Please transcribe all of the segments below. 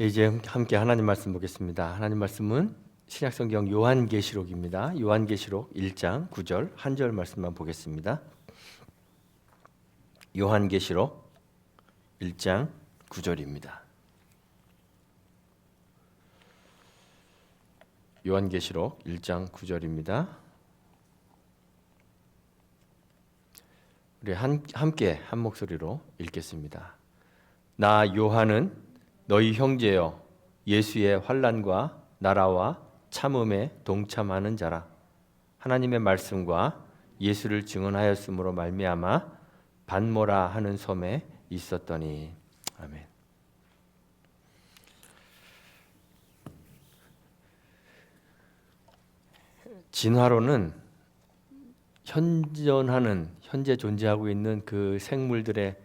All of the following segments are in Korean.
이제 함께 하나님 말씀 보겠습니다. 하나님 말씀은 신약성경 요한계시록입니다. 요한계시록 1장 9절 한 절 말씀만 보겠습니다. 요한계시록 1장 9절입니다. 요한계시록 1장 9절입니다. 우리 함께 한 목소리로 읽겠습니다. 나 요한은 너희 형제여 예수의 환난과 나라와 참음에 동참하는 자라. 하나님의 말씀과 예수를 증언하였으므로 말미암아 반모라 하는 섬에 있었더니. 아멘. 진화론은 현재 존재하고 있는 그 생물들의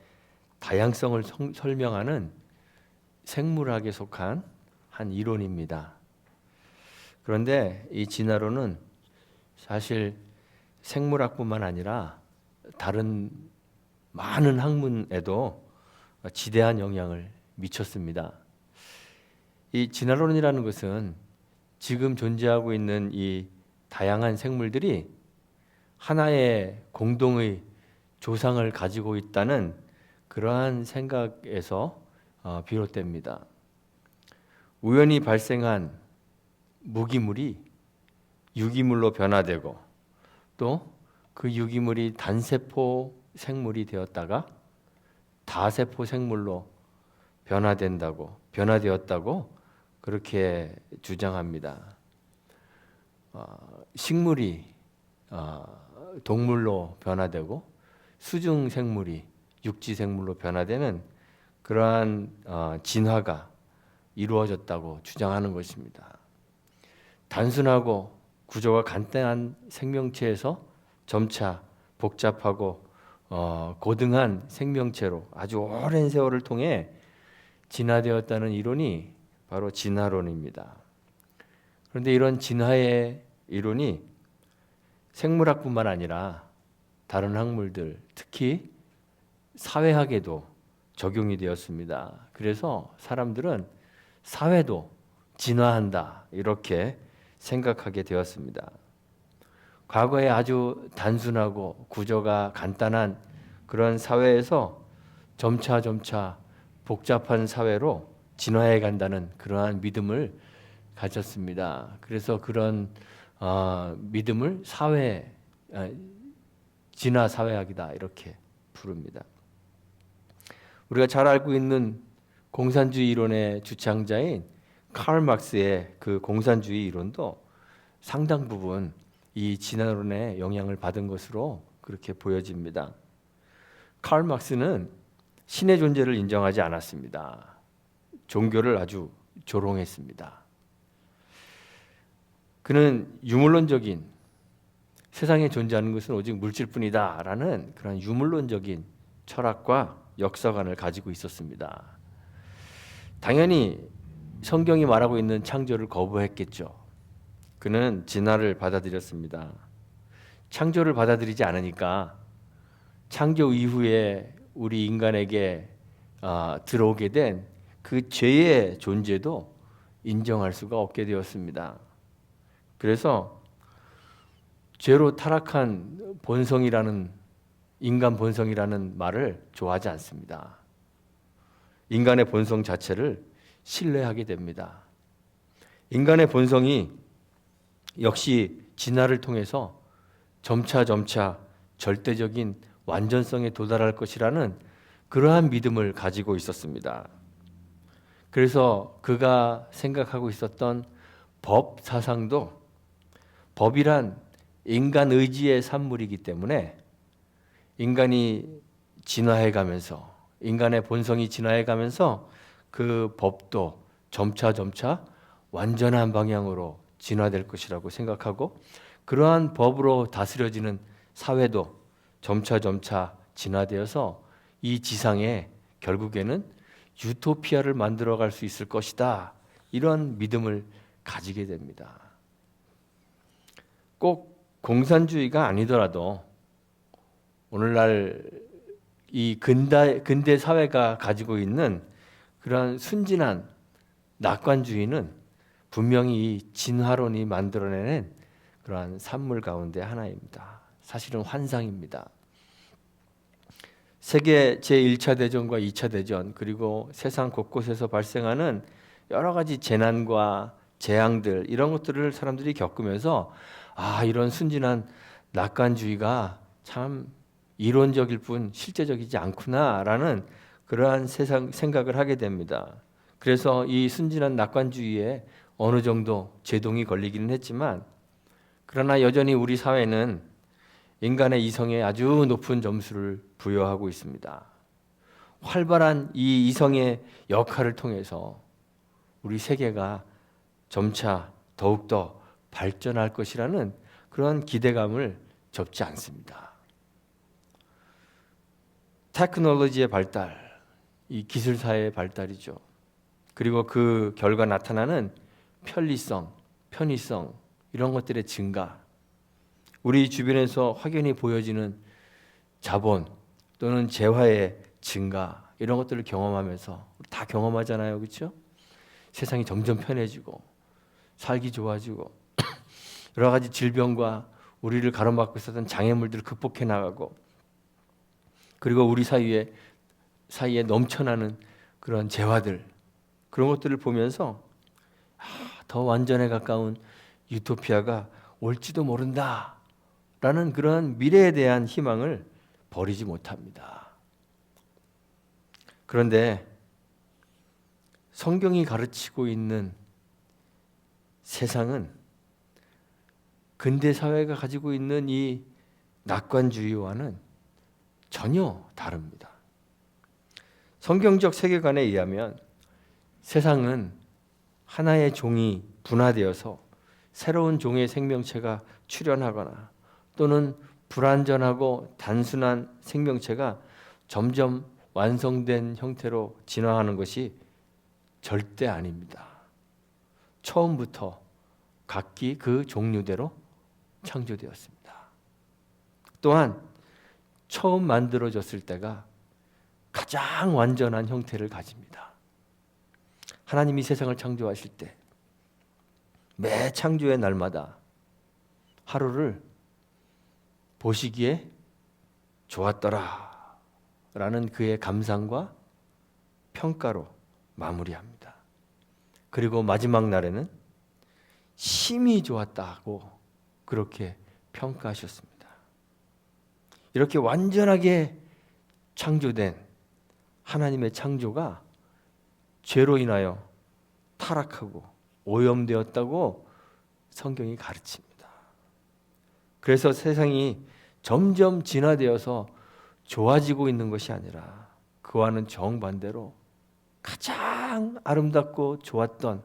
다양성을 설명하는 생물학에 속한 한 이론입니다. 그런데 이 진화론은 사실 생물학뿐만 아니라 다른 많은 학문에도 지대한 영향을 미쳤습니다. 이 진화론이라는 것은 지금 존재하고 있는 이 다양한 생물들이 하나의 공동의 조상을 가지고 있다는 그러한 생각에서 비롯됩니다. 우연히 발생한 무기물이 유기물로 변화되고 또 그 유기물이 단세포 생물이 되었다가 다세포 생물로 변화되었다고 그렇게 주장합니다. 식물이 동물로 변화되고 수중 생물이 육지 생물로 변화되는 그러한 진화가 이루어졌다고 주장하는 것입니다. 단순하고 구조가 간단한 생명체에서 점차 복잡하고 고등한 생명체로 아주 오랜 세월을 통해 진화되었다는 이론이 바로 진화론입니다. 그런데 이런 진화의 이론이 생물학뿐만 아니라 다른 학문들, 특히 사회학에도 적용이 되었습니다. 그래서 사람들은 사회도 진화한다 이렇게 생각하게 되었습니다. 과거에 아주 단순하고 구조가 간단한 그런 사회에서 점차 복잡한 사회로 진화해 간다는 그러한 믿음을 가졌습니다. 그래서 그런 믿음을 진화 사회학이다 이렇게 부릅니다. 우리가 잘 알고 있는 공산주의 이론의 주창자인 카를 막스의 그 공산주의 이론도 상당 부분 이 진화론의 영향을 받은 것으로 그렇게 보여집니다. 카를 막스는 신의 존재를 인정하지 않았습니다. 종교를 아주 조롱했습니다. 그는 유물론적인 세상에 존재하는 것은 오직 물질뿐이다 라는 그런 유물론적인 철학과 역사관을 가지고 있었습니다. 당연히 성경이 말하고 있는 창조를 거부했겠죠. 그는 진화를 받아들였습니다. 창조를 받아들이지 않으니까 창조 이후에 우리 인간에게 들어오게 된 그 죄의 존재도 인정할 수가 없게 되었습니다. 그래서 죄로 타락한 인간 본성이라는 말을 좋아하지 않습니다. 인간의 본성 자체를 신뢰하게 됩니다. 인간의 본성이 역시 진화를 통해서 점차 절대적인 완전성에 도달할 것이라는 그러한 믿음을 가지고 있었습니다. 그래서 그가 생각하고 있었던 법 사상도 법이란 인간 의지의 산물이기 때문에 인간이 진화해가면서 인간의 본성이 진화해가면서 그 법도 점차 완전한 방향으로 진화될 것이라고 생각하고 그러한 법으로 다스려지는 사회도 점차 진화되어서 이 지상에 결국에는 유토피아를 만들어갈 수 있을 것이다. 이런 믿음을 가지게 됩니다. 꼭 공산주의가 아니더라도 오늘날 이 근대 사회가 가지고 있는 그러한 순진한 낙관주의는 분명히 이 진화론이 만들어내는 그러한 산물 가운데 하나입니다. 사실은 환상입니다. 세계 제1차 대전과 2차 대전 그리고 세상 곳곳에서 발생하는 여러 가지 재난과 재앙들 이런 것들을 사람들이 겪으면서 이런 순진한 낙관주의가 참 이론적일 뿐 실제적이지 않구나라는 그러한 세상 생각을 하게 됩니다. 그래서 이 순진한 낙관주의에 어느 정도 제동이 걸리기는 했지만 그러나 여전히 우리 사회는 인간의 이성에 아주 높은 점수를 부여하고 있습니다. 활발한 이 이성의 역할을 통해서 우리 세계가 점차 더욱더 발전할 것이라는 그런 기대감을 접지 않습니다. 테크놀로지의 발달, 이 기술사의 발달이죠. 그리고 그 결과 나타나는 편리성, 편의성 이런 것들의 증가, 우리 주변에서 확연히 보여지는 자본 또는 재화의 증가 이런 것들을 경험하면서 다 경험하잖아요, 그렇죠? 세상이 점점 편해지고 살기 좋아지고 여러 가지 질병과 우리를 가로막고 있었던 장애물들을 극복해 나가고 그리고 우리 사이에 넘쳐나는 그런 재화들 그런 것들을 보면서 더 완전에 가까운 유토피아가 올지도 모른다라는 그런 미래에 대한 희망을 버리지 못합니다. 그런데 성경이 가르치고 있는 세상은 근대 사회가 가지고 있는 이 낙관주의와는 전혀 다릅니다. 성경적 세계관에 의하면 세상은 하나의 종이 분화되어서 새로운 종의 생명체가 출현하거나 또는 불완전하고 단순한 생명체가 점점 완성된 형태로 진화하는 것이 절대 아닙니다. 처음부터 각기 그 종류대로 창조되었습니다. 또한 처음 만들어졌을 때가 가장 완전한 형태를 가집니다. 하나님이 세상을 창조하실 때 매 창조의 날마다 하루를 보시기에 좋았더라 라는 그의 감상과 평가로 마무리합니다. 그리고 마지막 날에는 심히 좋았다고 그렇게 평가하셨습니다. 이렇게 완전하게 창조된 하나님의 창조가 죄로 인하여 타락하고 오염되었다고 성경이 가르칩니다. 그래서 세상이 점점 진화되어서 좋아지고 있는 것이 아니라 그와는 정반대로 가장 아름답고 좋았던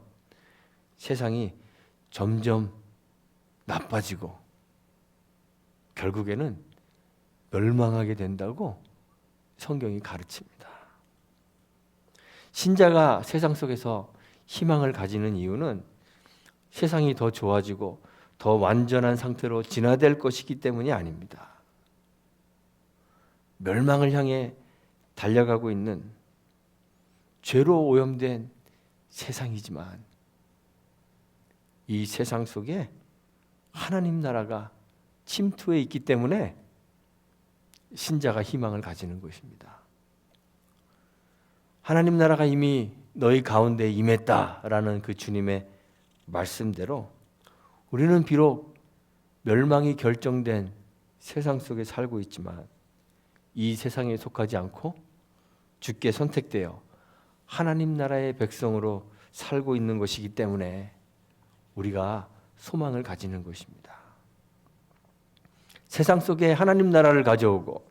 세상이 점점 나빠지고 결국에는 멸망하게 된다고 성경이 가르칩니다. 신자가 세상 속에서 희망을 가지는 이유는 세상이 더 좋아지고 더 완전한 상태로 진화될 것이기 때문이 아닙니다. 멸망을 향해 달려가고 있는 죄로 오염된 세상이지만 이 세상 속에 하나님 나라가 침투해 있기 때문에 신자가 희망을 가지는 것입니다. 하나님 나라가 이미 너희 가운데 임했다라는 그 주님의 말씀대로 우리는 비록 멸망이 결정된 세상 속에 살고 있지만 이 세상에 속하지 않고 주께 선택되어 하나님 나라의 백성으로 살고 있는 것이기 때문에 우리가 소망을 가지는 것입니다. 세상 속에 하나님 나라를 가져오고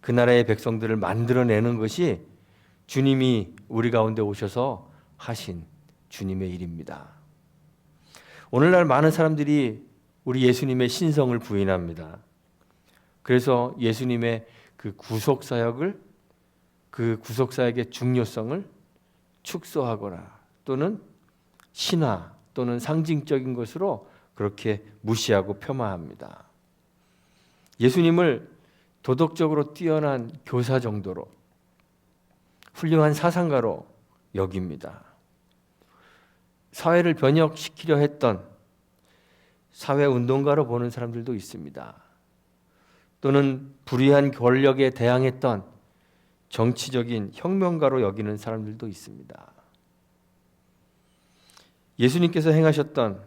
그 나라의 백성들을 만들어내는 것이 주님이 우리 가운데 오셔서 하신 주님의 일입니다. 오늘날 많은 사람들이 우리 예수님의 신성을 부인합니다. 그래서 예수님의 그 구속사역을 그 구속사역의 중요성을 축소하거나 또는 신화 또는 상징적인 것으로 그렇게 무시하고 폄하합니다. 예수님을 도덕적으로 뛰어난 교사 정도로 훌륭한 사상가로 여깁니다. 사회를 변혁시키려 했던 사회운동가로 보는 사람들도 있습니다. 또는 불의한 권력에 대항했던 정치적인 혁명가로 여기는 사람들도 있습니다. 예수님께서 행하셨던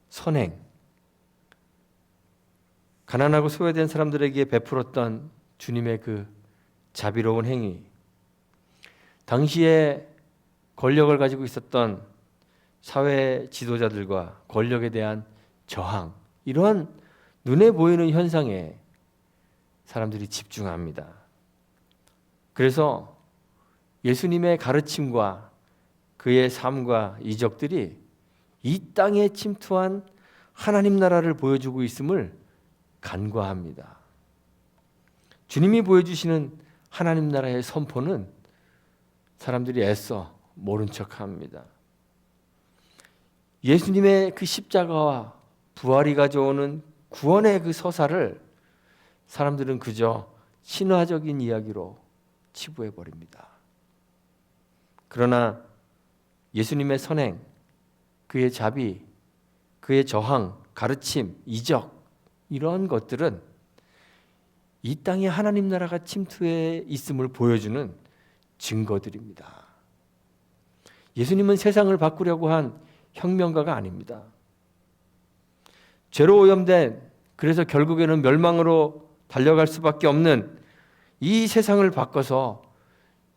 선행, 가난하고 소외된 사람들에게 베풀었던 주님의 그 자비로운 행위, 당시에 권력을 가지고 있었던 사회 지도자들과 권력에 대한 저항, 이런 눈에 보이는 현상에 사람들이 집중합니다. 그래서 예수님의 가르침과 그의 삶과 이적들이 이 땅에 침투한 하나님 나라를 보여주고 있음을 간과합니다. 주님이 보여주시는 하나님 나라의 선포는 사람들이 애써 모른 척합니다. 예수님의 그 십자가와 부활이 가져오는 구원의 그 서사를 사람들은 그저 신화적인 이야기로 치부해 버립니다. 그러나 예수님의 선행, 그의 자비, 그의 저항, 가르침, 이적, 이런 것들은 이 땅에 하나님 나라가 침투해 있음을 보여주는 증거들입니다. 예수님은 세상을 바꾸려고 한 혁명가가 아닙니다. 죄로 오염된, 그래서 결국에는 멸망으로 달려갈 수밖에 없는 이 세상을 바꿔서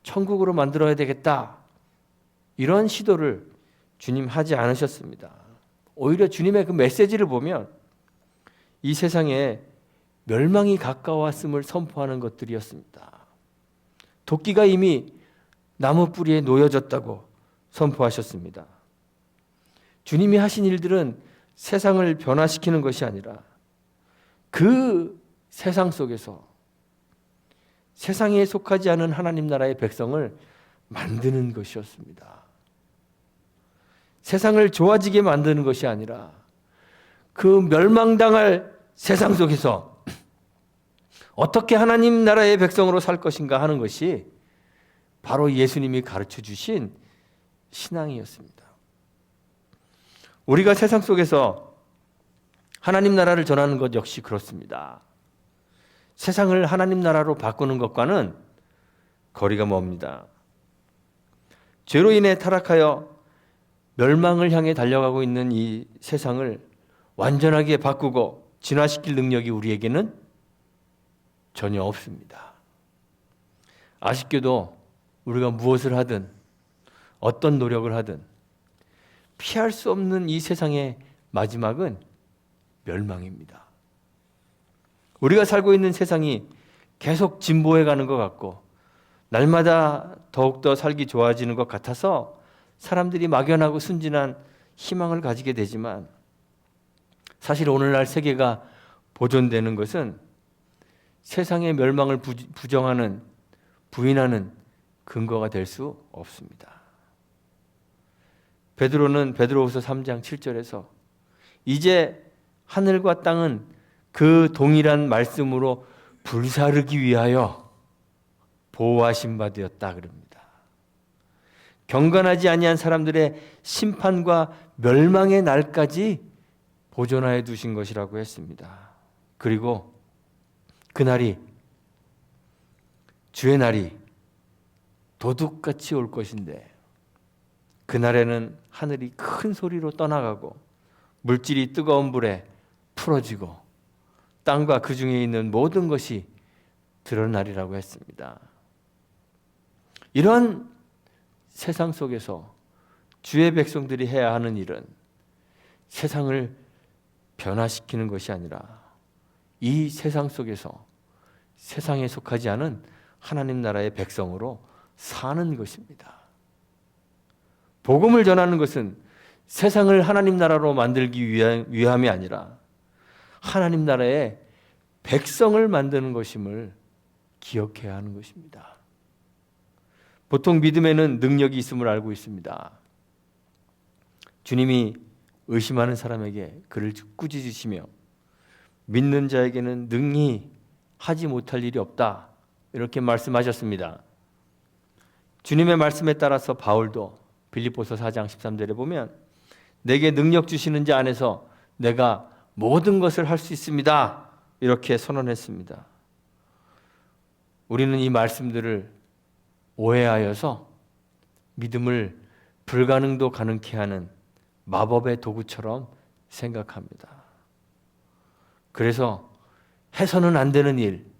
천국으로 만들어야 되겠다, 이런 시도를 주님 하지 않으셨습니다. 오히려 주님의 그 메시지를 보면 이 세상에 멸망이 가까웠음을 선포하는 것들이었습니다. 도끼가 이미 나무 뿌리에 놓여졌다고 선포하셨습니다. 주님이 하신 일들은 세상을 변화시키는 것이 아니라 그 세상 속에서 세상에 속하지 않은 하나님 나라의 백성을 만드는 것이었습니다. 세상을 좋아지게 만드는 것이 아니라 그 멸망당할 세상 속에서 어떻게 하나님 나라의 백성으로 살 것인가 하는 것이 바로 예수님이 가르쳐 주신 신앙이었습니다. 우리가 세상 속에서 하나님 나라를 전하는 것 역시 그렇습니다. 세상을 하나님 나라로 바꾸는 것과는 거리가 멉니다. 죄로 인해 타락하여 멸망을 향해 달려가고 있는 이 세상을 완전하게 바꾸고 진화시킬 능력이 우리에게는 전혀 없습니다. 아쉽게도 우리가 무엇을 하든 어떤 노력을 하든 피할 수 없는 이 세상의 마지막은 멸망입니다. 우리가 살고 있는 세상이 계속 진보해 가는 것 같고 날마다 더욱더 살기 좋아지는 것 같아서 사람들이 막연하고 순진한 희망을 가지게 되지만 사실 오늘날 세계가 보존되는 것은 세상의 멸망을 부정하는, 부인하는 근거가 될 수 없습니다. 베드로는 베드로후서 3장 7절에서 이제 하늘과 땅은 그 동일한 말씀으로 불사르기 위하여 보호하신 바 되었다 그럽니다. 경건하지 아니한 사람들의 심판과 멸망의 날까지 보존하여 두신 것이라고 했습니다. 그리고 그날이, 주의 날이 도둑같이 올 것인데 그날에는 하늘이 큰 소리로 떠나가고 물질이 뜨거운 불에 풀어지고 땅과 그 중에 있는 모든 것이 드러나리라고 했습니다. 이런 세상 속에서 주의 백성들이 해야 하는 일은 세상을 변화시키는 것이 아니라 이 세상 속에서 세상에 속하지 않은 하나님 나라의 백성으로 사는 것입니다. 복음을 전하는 것은 세상을 하나님 나라로 만들기 위함이 아니라 하나님 나라의 백성을 만드는 것임을 기억해야 하는 것입니다. 보통 믿음에는 능력이 있음을 알고 있습니다. 주님이 의심하는 사람에게 그를 꾸짖으시며 믿는 자에게는 능히 하지 못할 일이 없다, 이렇게 말씀하셨습니다. 주님의 말씀에 따라서 바울도 빌립보서 4장 13절에 보면 내게 능력 주시는 자 안에서 내가 모든 것을 할 수 있습니다. 이렇게 선언했습니다. 우리는 이 말씀들을 오해하여서 믿음을 불가능도 가능케 하는 마법의 도구처럼 생각합니다. 그래서 해서는 안 되는 일,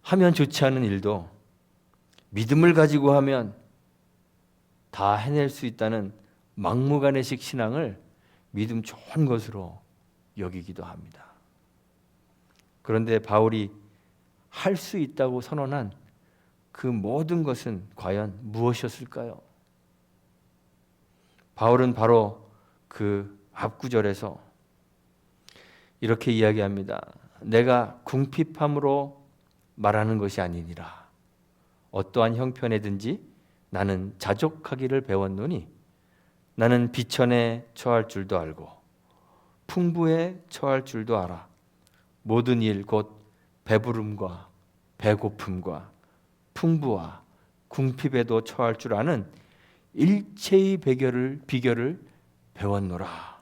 하면 좋지 않은 일도 믿음을 가지고 하면 다 해낼 수 있다는 막무가내식 신앙을 믿음 좋은 것으로 여기기도 합니다. 그런데 바울이 할 수 있다고 선언한 그 모든 것은 과연 무엇이었을까요? 바울은 바로 그 앞구절에서 이렇게 이야기합니다. 내가 궁핍함으로 말하는 것이 아니니라. 어떠한 형편에든지 나는 자족하기를 배웠노니 나는 비천에 처할 줄도 알고 풍부에 처할 줄도 알아. 모든 일 곧 배부름과 배고픔과 풍부와 궁핍에도 처할 줄 아는 일체의 비결을 배웠노라.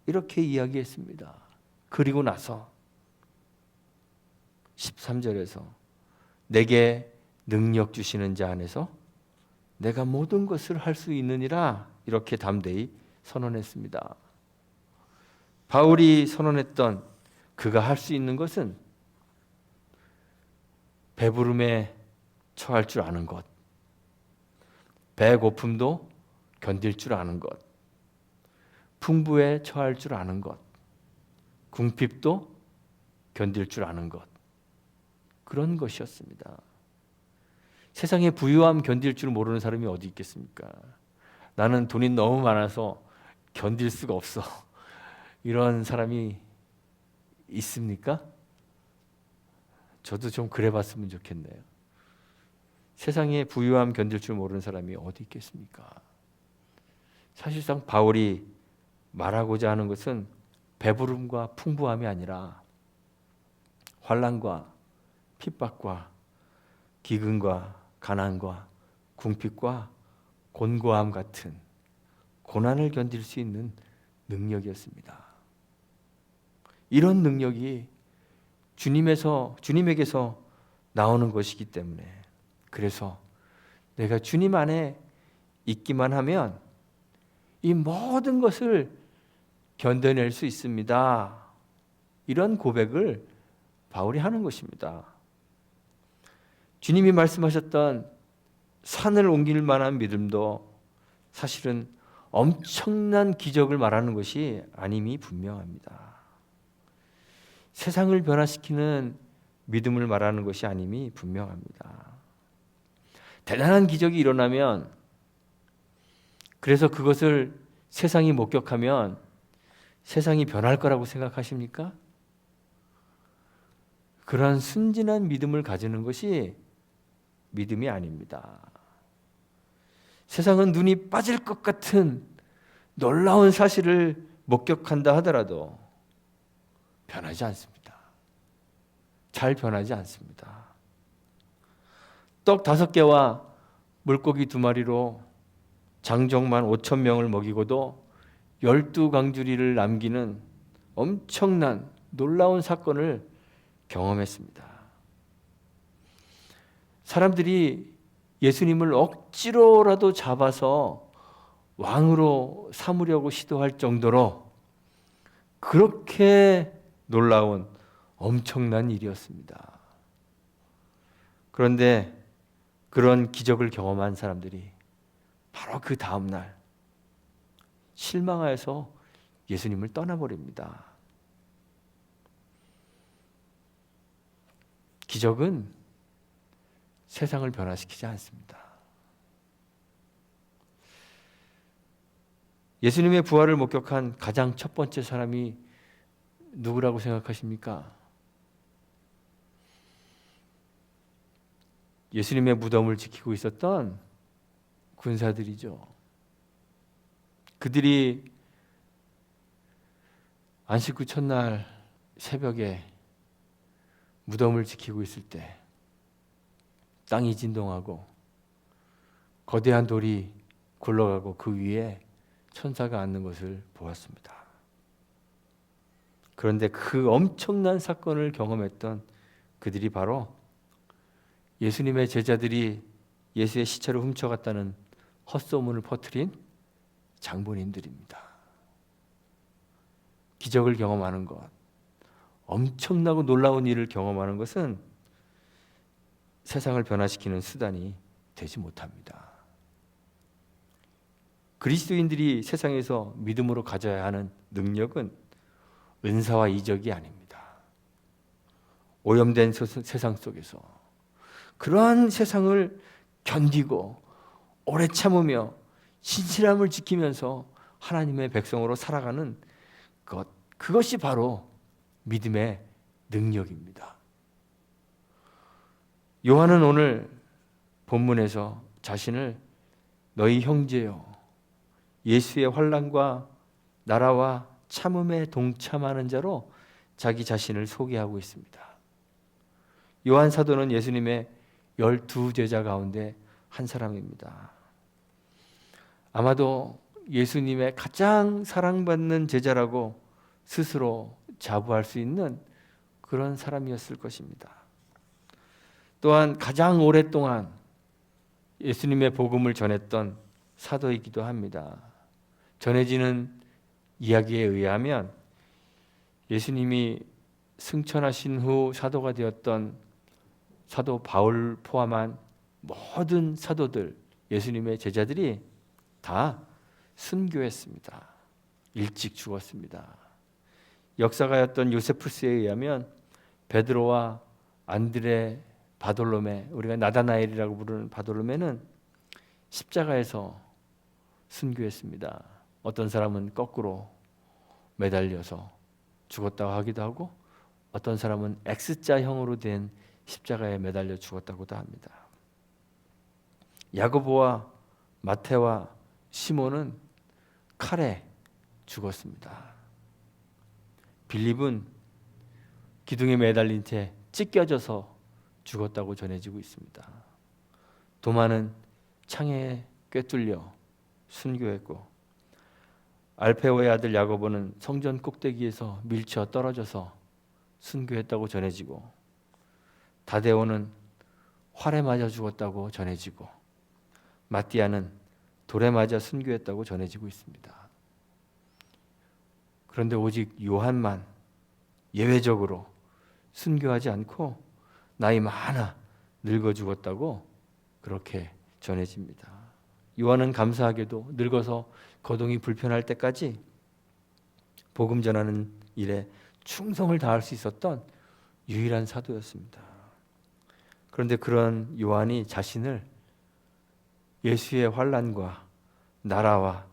이렇게 이야기했습니다. 그리고 나서 13절에서 내게 능력 주시는 자 안에서 내가 모든 것을 할 수 있느니라 이렇게 담대히 선언했습니다. 바울이 선언했던 그가 할 수 있는 것은 배부름에 처할 줄 아는 것, 배고픔도 견딜 줄 아는 것, 풍부에 처할 줄 아는 것, 궁핍도 견딜 줄 아는 것, 그런 것이었습니다. 세상의 부유함 견딜 줄 모르는 사람이 어디 있겠습니까? 나는 돈이 너무 많아서 견딜 수가 없어. 이런 사람이 있습니까? 저도 좀 그래봤으면 좋겠네요. 세상의 부유함 견딜 줄 모르는 사람이 어디 있겠습니까? 사실상 바울이 말하고자 하는 것은 배부름과 풍부함이 아니라 환난과 핍박과 기근과 가난과 궁핍과 곤고함 같은 고난을 견딜 수 있는 능력이었습니다. 이런 능력이 주님에게서 나오는 것이기 때문에 그래서 내가 주님 안에 있기만 하면 이 모든 것을 견뎌낼 수 있습니다. 이런 고백을 바울이 하는 것입니다. 주님이 말씀하셨던 산을 옮길 만한 믿음도 사실은 엄청난 기적을 말하는 것이 아님이 분명합니다. 세상을 변화시키는 믿음을 말하는 것이 아님이 분명합니다. 대단한 기적이 일어나면 그래서 그것을 세상이 목격하면 세상이 변할 거라고 생각하십니까? 그러한 순진한 믿음을 가지는 것이 믿음이 아닙니다. 세상은 눈이 빠질 것 같은 놀라운 사실을 목격한다 하더라도 변하지 않습니다. 잘 변하지 않습니다. 떡 5개와 물고기 2마리로 장정만 5,000명을 먹이고도 12강주리를 남기는 엄청난 놀라운 사건을 경험했습니다. 사람들이 예수님을 억지로라도 잡아서 왕으로 삼으려고 시도할 정도로 그렇게 놀라운 엄청난 일이었습니다. 그런데 그런 기적을 경험한 사람들이 바로 그 다음 날 실망하여서 예수님을 떠나버립니다. 기적은 세상을 변화시키지 않습니다. 예수님의 부활을 목격한 가장 첫 번째 사람이 누구라고 생각하십니까? 예수님의 무덤을 지키고 있었던 군사들이죠. 그들이 안식 후 첫날 새벽에 무덤을 지키고 있을 때 땅이 진동하고 거대한 돌이 굴러가고 그 위에 천사가 앉는 것을 보았습니다. 그런데 그 엄청난 사건을 경험했던 그들이 바로 예수님의 제자들이 예수의 시체를 훔쳐갔다는 헛소문을 퍼뜨린 장본인들입니다. 기적을 경험하는 것, 엄청나고 놀라운 일을 경험하는 것은 세상을 변화시키는 수단이 되지 못합니다. 그리스도인들이 세상에서 믿음으로 가져야 하는 능력은 은사와 이적이 아닙니다. 오염된 세상 속에서 그러한 세상을 견디고 오래 참으며 신실함을 지키면서 하나님의 백성으로 살아가는 것, 그것이 바로 믿음의 능력입니다. 요한은 오늘 본문에서 자신을 너희 형제요 예수의 환난과 나라와 참음에 동참하는 자로 자기 자신을 소개하고 있습니다. 요한 사도는 예수님의 12제자 가운데 한 사람입니다. 아마도 예수님의 가장 사랑받는 제자라고 스스로 자부할 수 있는 그런 사람이었을 것입니다. 또한 가장 오랫동안 예수님의 복음을 전했던 사도이기도 합니다. 전해지는 이야기에 의하면 예수님이 승천하신 후 사도가 되었던 사도 바울 포함한 모든 사도들, 예수님의 제자들이 다 순교했습니다. 일찍 죽었습니다. 역사가였던 요세푸스에 의하면 베드로와 안드레, 바돌로메, 우리가 나다나엘이라고 부르는 바돌로메는 십자가에서 순교했습니다. 어떤 사람은 거꾸로 매달려서 죽었다고 하기도 하고 어떤 사람은 X자형으로 된 십자가에 매달려 죽었다고도 합니다. 야고보와 마태와 시몬은 칼에 죽었습니다. 빌립은 기둥에 매달린 채 찢겨져서 죽었다고 전해지고 있습니다. 도마는 창에 꿰뚫려 순교했고 알페오의 아들 야고보는 성전 꼭대기에서 밀쳐 떨어져서 순교했다고 전해지고 다데오는 활에 맞아 죽었다고 전해지고 마띠아는 돌에 맞아 순교했다고 전해지고 있습니다. 그런데 오직 요한만 예외적으로 순교하지 않고 나이 많아 늙어 죽었다고 그렇게 전해집니다. 요한은 감사하게도 늙어서 거동이 불편할 때까지 복음 전하는 일에 충성을 다할 수 있었던 유일한 사도였습니다. 그런데 그런 요한이 자신을 예수의 환난과 나라와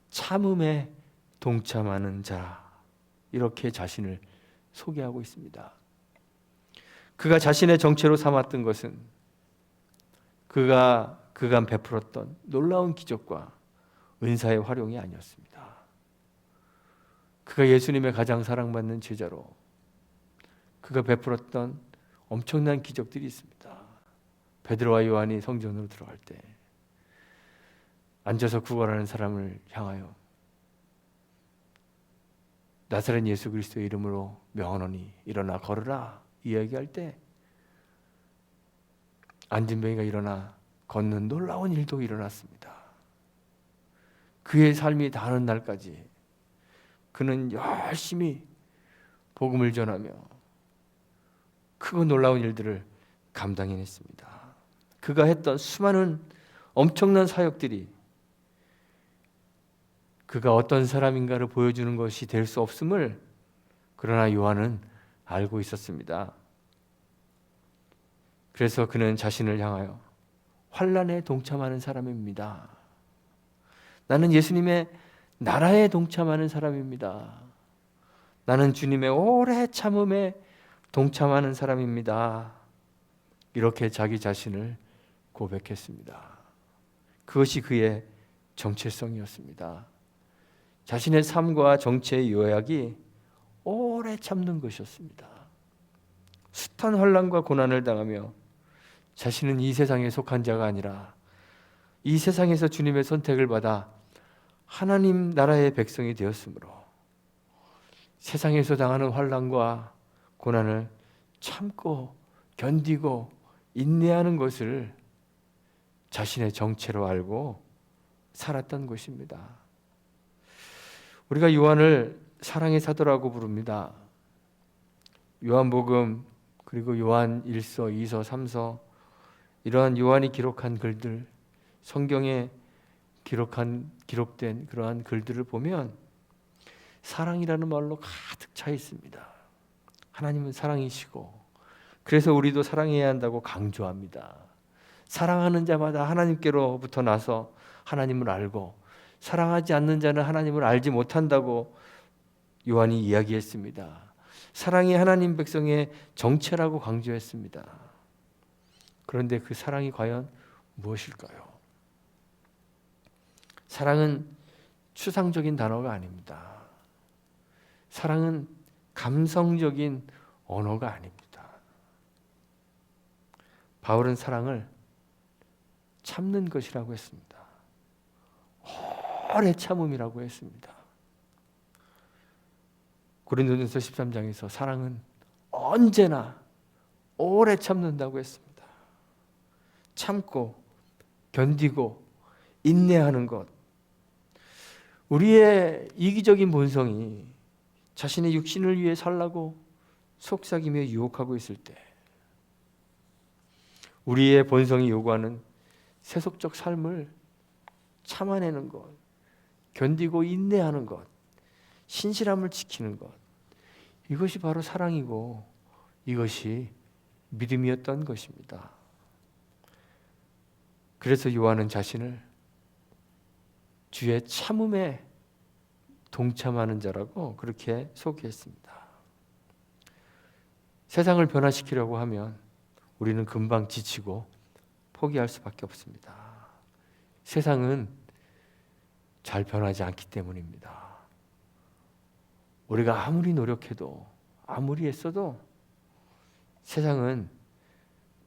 참음에 동참하는 자, 이렇게 자신을 소개하고 있습니다. 그가 자신의 정체로 삼았던 것은 그가 그간 베풀었던 놀라운 기적과 은사의 활용이 아니었습니다. 그가 예수님의 가장 사랑받는 제자로 그가 베풀었던 엄청난 기적들이 있습니다. 베드로와 요한이 성전으로 들어갈 때 앉아서 구걸하는 사람을 향하여 나사렛 예수 그리스도의 이름으로 명하노니 일어나 걸으라 이야기할 때 앉은 병이가 일어나 걷는 놀라운 일도 일어났습니다. 그의 삶이 다하는 날까지 그는 열심히 복음을 전하며 크고 놀라운 일들을 감당해냈습니다. 그가 했던 수많은 엄청난 사역들이 그가 어떤 사람인가를 보여주는 것이 될 수 없음을 그러나 요한은 알고 있었습니다. 그래서 그는 자신을 향하여 환난에 동참하는 사람입니다. 나는 예수님의 나라에 동참하는 사람입니다. 나는 주님의 오래 참음에 동참하는 사람입니다. 이렇게 자기 자신을 고백했습니다. 그것이 그의 정체성이었습니다. 자신의 삶과 정체의 요약이 오래 참는 것이었습니다. 숱한 환난과 고난을 당하며 자신은 이 세상에 속한 자가 아니라 이 세상에서 주님의 선택을 받아 하나님 나라의 백성이 되었으므로 세상에서 당하는 환난과 고난을 참고 견디고 인내하는 것을 자신의 정체로 알고 살았던 것입니다. 우리가 요한을 사랑의 사도라고 부릅니다. 요한복음 그리고 요한 1서, 2서, 3서 이러한 요한이 기록한 글들, 성경에 기록된 그러한 글들을 보면 사랑이라는 말로 가득 차 있습니다. 하나님은 사랑이시고 그래서 우리도 사랑해야 한다고 강조합니다. 사랑하는 자마다 하나님께로부터 나서 하나님을 알고 사랑하지 않는 자는 하나님을 알지 못한다고 요한이 이야기했습니다. 사랑이 하나님 백성의 정체라고 강조했습니다. 그런데 그 사랑이 과연 무엇일까요? 사랑은 추상적인 단어가 아닙니다. 사랑은 감성적인 언어가 아닙니다. 바울은 사랑을 참는 것이라고 했습니다. 오래 참음이라고 했습니다. 고린도전서 13장에서 사랑은 언제나 오래 참는다고 했습니다. 참고 견디고 인내하는 것. 우리의 이기적인 본성이 자신의 육신을 위해 살라고 속삭이며 유혹하고 있을 때 우리의 본성이 요구하는 세속적 삶을 참아내는 것, 견디고 인내하는 것, 신실함을 지키는 것, 이것이 바로 사랑이고 이것이 믿음이었던 것입니다. 그래서 요한은 자신을 주의 참음에 동참하는 자라고 그렇게 소개했습니다. 세상을 변화시키려고 하면 우리는 금방 지치고 포기할 수밖에 없습니다. 세상은 잘 변하지 않기 때문입니다. 우리가 아무리 노력해도 아무리 애써도 세상은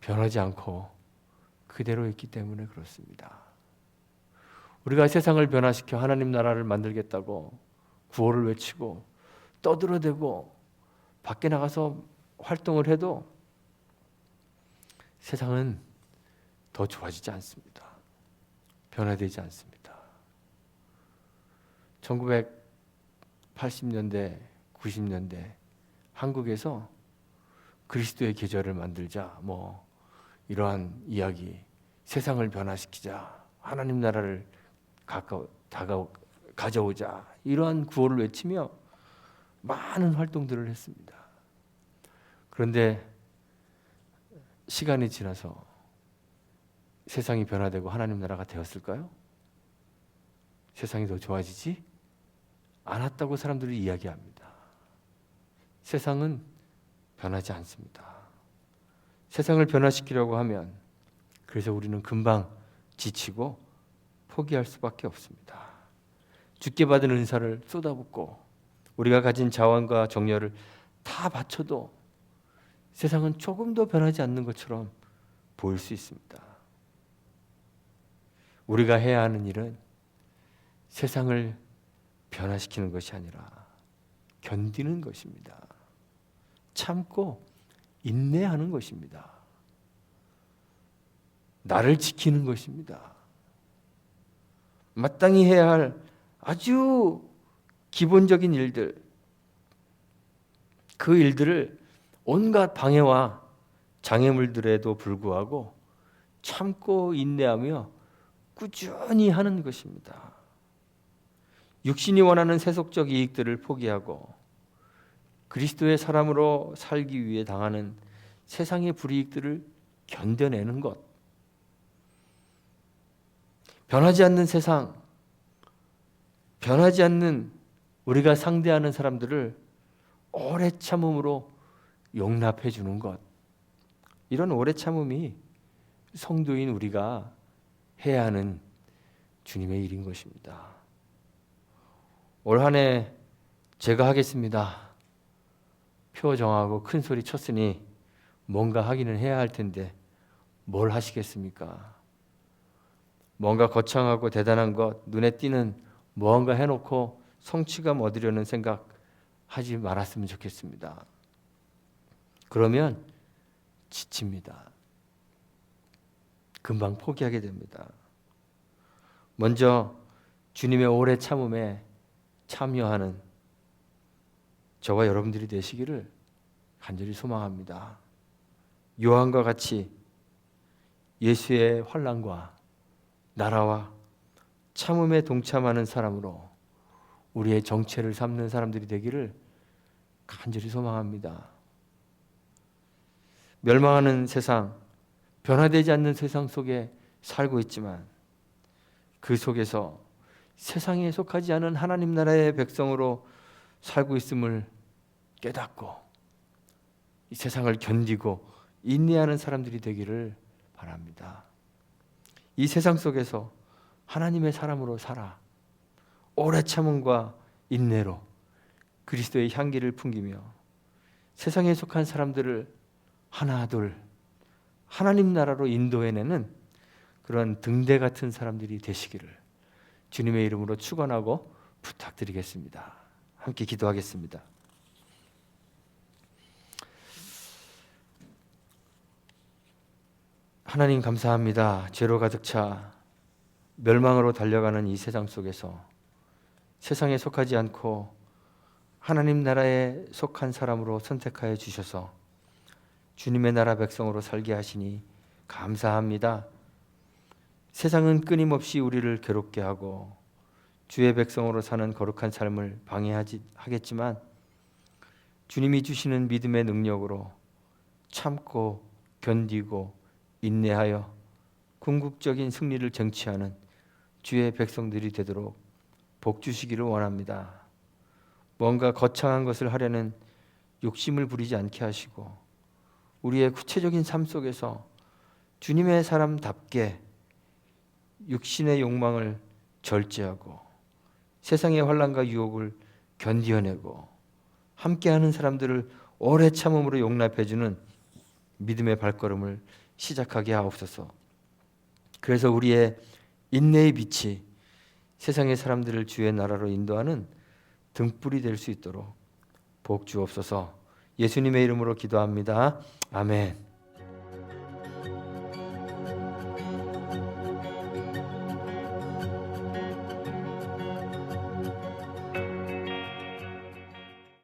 변하지 않고 그대로 있기 때문에 그렇습니다. 우리가 세상을 변화시켜 하나님 나라를 만들겠다고 구호를 외치고 떠들어대고 밖에 나가서 활동을 해도 세상은 더 좋아지지 않습니다. 변화되지 않습니다. 1980년대, 90년대 한국에서 그리스도의 계절을 만들자, 이러한 이야기, 세상을 변화시키자, 하나님 나라를 가져오자, 이러한 구호를 외치며 많은 활동들을 했습니다. 그런데 시간이 지나서 세상이 변화되고 하나님 나라가 되었을까요? 세상이 더 좋아지지 않았다고 사람들이 이야기합니다. 세상은 변하지 않습니다. 세상을 변화시키려고 하면 그래서 우리는 금방 지치고 포기할 수밖에 없습니다. 주께 받은 은사를 쏟아붓고 우리가 가진 자원과 정열을 다 바쳐도 세상은 조금도 변하지 않는 것처럼 보일 수 있습니다. 우리가 해야 하는 일은 세상을 변화시키는 것이 아니라 견디는 것입니다. 참고 인내하는 것입니다. 나를 지키는 것입니다. 마땅히 해야 할 아주 기본적인 일들, 그 일들을 온갖 방해와 장애물들에도 불구하고 참고 인내하며 꾸준히 하는 것입니다. 육신이 원하는 세속적 이익들을 포기하고 그리스도의 사람으로 살기 위해 당하는 세상의 불이익들을 견뎌내는 것. 변하지 않는 세상, 변하지 않는 우리가 상대하는 사람들을 오래 참음으로 용납해 주는 것. 이런 오래 참음이 성도인 우리가 해야 하는 주님의 일인 것입니다. 올 한 해 제가 하겠습니다. 표 정하고 큰 소리 쳤으니 뭔가 하기는 해야 할 텐데 뭘 하시겠습니까? 뭔가 거창하고 대단한 것, 눈에 띄는 무언가 해놓고 성취감 얻으려는 생각 하지 말았으면 좋겠습니다. 그러면 지칩니다. 금방 포기하게 됩니다. 먼저 주님의 오래 참음에 참여하는 저와 여러분들이 되시기를 간절히 소망합니다. 요한과 같이 예수의 환난과 나라와 참음에 동참하는 사람으로 우리의 정체를 삼는 사람들이 되기를 간절히 소망합니다. 멸망하는 세상, 변화되지 않는 세상 속에 살고 있지만 그 속에서 세상에 속하지 않은 하나님 나라의 백성으로 살고 있음을 깨닫고 이 세상을 견디고 인내하는 사람들이 되기를 바랍니다. 이 세상 속에서 하나님의 사람으로 살아 오래 참음과 인내로 그리스도의 향기를 풍기며 세상에 속한 사람들을 하나 둘 하나님 나라로 인도해내는 그런 등대 같은 사람들이 되시기를 주님의 이름으로 축원하고 부탁드리겠습니다. 함께 기도하겠습니다. 하나님 감사합니다. 죄로 가득 차 멸망으로 달려가는 이 세상 속에서 세상에 속하지 않고 하나님 나라에 속한 사람으로 선택하여 주셔서 주님의 나라 백성으로 살게 하시니 감사합니다. 세상은 끊임없이 우리를 괴롭게 하고 주의 백성으로 사는 거룩한 삶을 방해하겠지만 주님이 주시는 믿음의 능력으로 참고 견디고 인내하여 궁극적인 승리를 쟁취하는 주의 백성들이 되도록 복 주시기를 원합니다. 뭔가 거창한 것을 하려는 욕심을 부리지 않게 하시고 우리의 구체적인 삶 속에서 주님의 사람답게 육신의 욕망을 절제하고 세상의 환난과 유혹을 견디어내고 함께하는 사람들을 오래 참음으로 용납해주는 믿음의 발걸음을 시작하게 하옵소서. 그래서 우리의 인내의 빛이 세상의 사람들을 주의 나라로 인도하는 등불이 될 수 있도록 복 주옵소서. 예수님의 이름으로 기도합니다. 아멘.